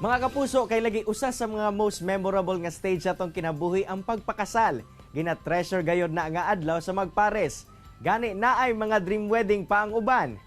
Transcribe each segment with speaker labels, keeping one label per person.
Speaker 1: Mga kapuso, kay lagi usa sa mga most memorable nga stage atong kinabuhi ang pagpakasal. Gina-treasure gayod na nga adlaw sa magpares. Gani na ay mga dream wedding pa ang uban.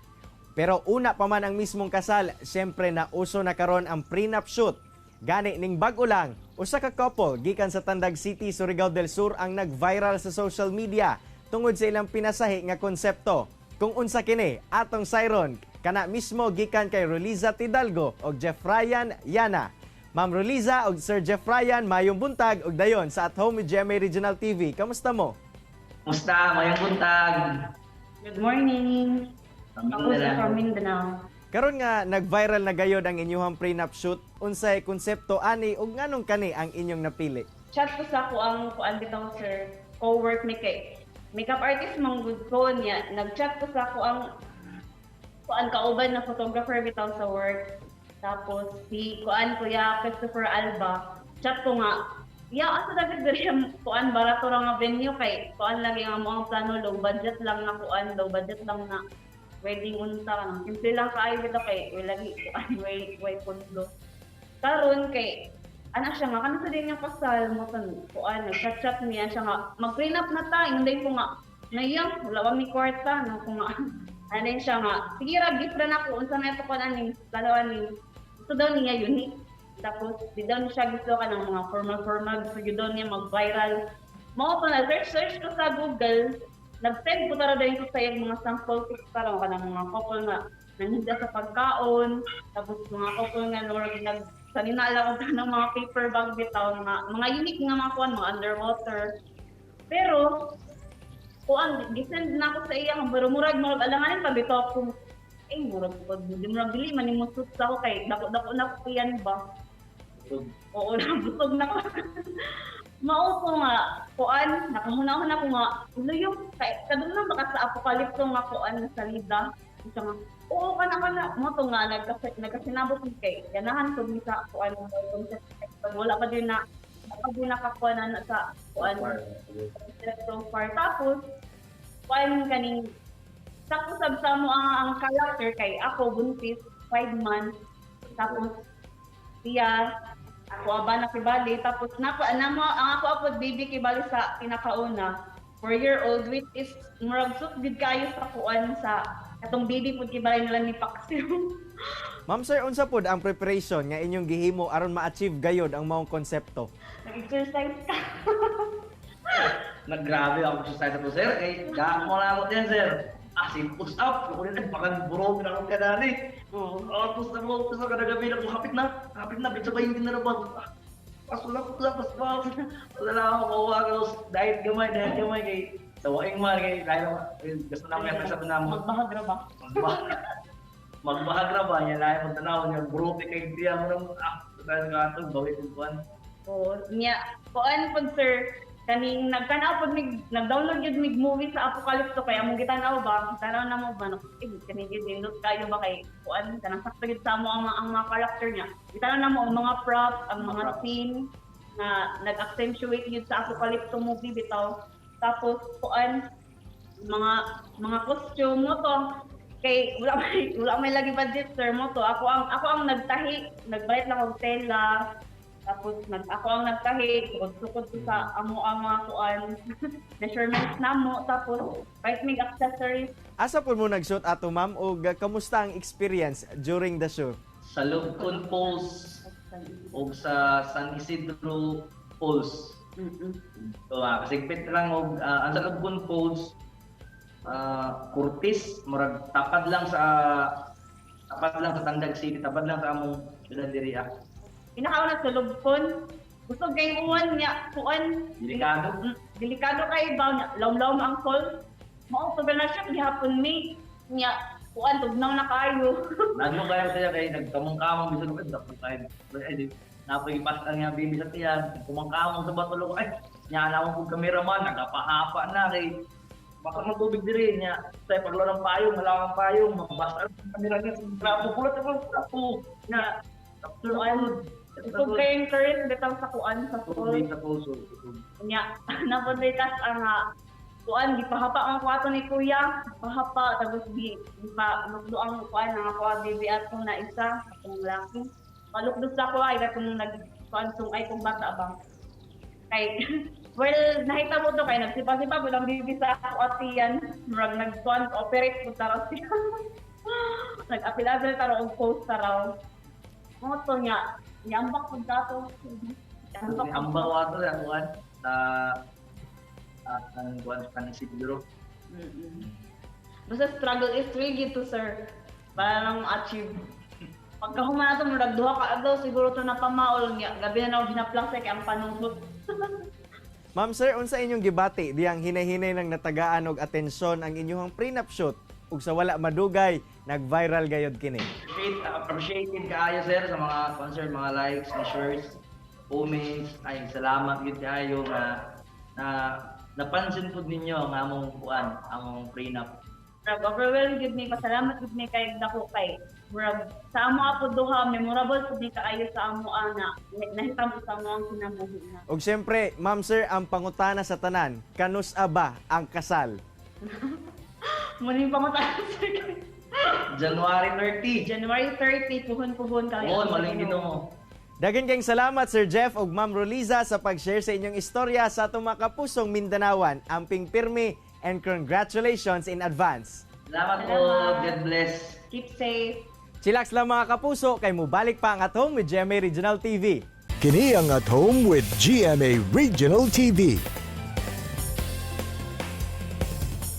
Speaker 1: Pero una pa man ang mismong kasal, siyempre na uso na karon ang prenup shoot. Gani ning bag-o lang, usa ka couple gikan sa Tandag City, Surigao del Sur ang nag-viral sa social media tungod sa ilang pinasahi nga konsepto. Kung unsa kini, atong sayron kana mismo gikan kay Roliza Tidalgo og Jeffryan Yana. Ma'am Roliza og Sir Jeffryan, mayong buntag og dayon sa At Home with GMA Regional TV. Kamusta mo?
Speaker 2: Musta? Mayang buntag.
Speaker 3: Good morning. Ako sa Mindanao.
Speaker 1: Karon nga nag-viral na gayod ang inyong prenup shoot, unsay konsepto ani ug nganong kani ang inyong napili?
Speaker 3: Chat ko sa ako ang kuan bitong sir, co-work ni kay makeup artist mang good ko niya. Nag-chat ko sa ako ang kuan kauban na photographer bitaw sa work. Tapos si kuan kuya Christopher Alba, chat ko nga, ya asa dapat diri kuan barato ra nga venue kay kuan lagi nga mo ang plano low budget lang na kuan, low budget lang na wedding unta kanang simple lang kaayo bitaw kay lagi kuan way pundo. Karon kay ana siya nga kanang sa din yung kasal mo tan kuan nag-chat niya siya nga mag-prenup na ta inday ko nga nayang wala ba mi kwarta no ko nga ano siya nga sige ra gift ra nako unsa na ito ko aning dalawa ni gusto daw niya yun eh. Tapos di daw niya siya gusto ka ng mga formal gusto daw niya mag-viral mo pa na search ko sa Google nag-send ko tara dayon ko sa yung mga sample tips para ka ng mga couple nga nanginda sa pagkaon tapos mga couple nga nag sanina alam ko ng mga paper bag bitaw mga unique nga mga kuan mga underwater pero kuan gisend na ako sa iya pero murag alanganin pa bitaw ko murag di murag dili man imong suit sa ako kay dako na ko yan ba oo nabutog na ko mao ko nga kuan nakahuna-huna ko nga yung kadung lang baka sa apokalipto nga kuan na salida isa nga oo kana mo to nga nagkasinabot ko kay ganahan ko sa kuan wala pa din na nakakuha na sa kuan so far tapos kuan kaning sakto sa mo ang character kay ako buntis 5 months tapos siya ako aba na kibali tapos namo ang ako apod baby kibali sa pinakauna 4-year-old which is murag sut gid kayo sa kuan sa atong baby pud kibali nila ni Paxio.
Speaker 1: Ma'am Sir, unsa pod ang preparation nga inyong gihimo aron ma-achieve gayod ang maong konsepto?
Speaker 3: Nag-exercise ka.
Speaker 2: Naggrabe ako sa side po sir. Kay gaano mo lang ako din sir. Sin push up. Ako rin parang burog na akong kanani. Tapos na mo, tapos na gabi na ko hapit na. Bitsabay hindi na ba? Pasulap. Wala lang ako kawaga. Diet gamay kay tawaing man kay dahil gusto namin yung sabi namin.
Speaker 3: Magbahagra ba?
Speaker 2: Magbahagra ba? Yan lang yung tanaw niya. Burog kay diya mo nang dahil nga ito, bawit yung kuhan.
Speaker 3: Oo, niya. Kuan po sir, kaning nagtanaw pag nag-download yun movie sa Apocalypse kaya mong gitanaw ba? Gitanaw na mo ba? Kaning yun, kayo ba kay kuan? Kanang sakto yun sa mo ang mga character niya. Gitanaw na mo ang mga props, ang mga scene na nag-accentuate yun sa Apocalypse movie bitaw. Tapos kuan mga costume mo to kay wala may lagi budget sir mo to ako ang nagtahi nagbayad lang og tela tapos ako ang nagtahi sukod ko sa amo ang mga kuan measurements namo tapos kahit may accessories.
Speaker 1: Asa po mo nag-shoot ato ma'am ug kamusta ang experience during the shoot?
Speaker 2: Sa Lugcon Falls o sa San Isidro Falls. So, kasigpit lang og ang sa Lugcon Falls Curtis murag tapad lang sa Tandag City, tapad lang sa among sila diri.
Speaker 3: Pinakauna sa Lugcon gusto kay uwan niya kuan delikado kay ba lawm ang call mao to na siya gihapon mi niya kuan tugnaw na kayo.
Speaker 2: Nagno kaya siya kay nagkamong-kamong bisan ug dako kay napoy pas ang nga bibi sa tiyan kumangkamong sa batulog ay nya na mo cameraman nagapahapa na kay baka man tubig diri niya sa paglaro ng payong malawang payong mabasa ang kamera niya sa trapo pulot trapo nya tapos ayun
Speaker 3: ito kay current bitaw sa kuan sa school
Speaker 2: sa puso
Speaker 3: nya napunditas ang kuan gipahapa ang kwarto ni kuya pahapa tapos di pa nugdo ang kuan nga kuha bibi ato na isa atong laki Palukdos ako ay kung nagpansong ay kung bata bang. Kay, well, nakita mo to kay nagsipa-sipa ko lang bibi sa ako at yan. Murag nagkuhan, operate ko taraw siya. Nag-apil-apil taraw og post taraw. Mga to niya, yambak ko dato.
Speaker 2: Ambang wato yan, kuhan. Ang kuhan sa siguro.
Speaker 3: Basta struggle is really to sir. Para lang achieve. Pagka humana to, murag duha ka adlaw, siguro to na pamaol niya. Gabi na ako ginaplasek ang panunod.
Speaker 1: Ma'am sir, unsa inyong gibati diyang hinay-hinay ng natagaan og atensyon ang inyong prenup shoot ug sa wala madugay nag-viral gayod kini.
Speaker 2: Appreciated kaayo sir sa mga concert, mga likes, mga shares, comments. Ay, salamat yun kaayo na napansin po ninyo ang among kuan, among prenup.
Speaker 3: Murag overwhelmed gid mi, pasalamat gid mi kay dako kay. Murag sa amo apo duha memorable pud ni kaayo sa amo ana. Nahitabo sa amo ang kinabuhi na.
Speaker 1: Ug siyempre, ma'am sir, ang pangutana sa tanan, kanus-a ba ang kasal?
Speaker 3: Muling pamatayan sir.
Speaker 2: January 30.
Speaker 3: January 30, puhon-puhon kayo.
Speaker 2: Oo, maling Ginoo.
Speaker 1: Daghang kayong salamat Sir Jeff ug Ma'am Roliza sa pag-share sa inyong istorya sa atong mga kapusong Mindanawan. Amping pirmi and congratulations in advance.
Speaker 2: Salamat po.
Speaker 3: Salamat.
Speaker 2: God bless.
Speaker 3: Keep safe.
Speaker 1: Chillax lang mga kapuso, kay mubalik pa ang At Home with GMA Regional TV.
Speaker 4: Kini ang At Home with GMA Regional TV.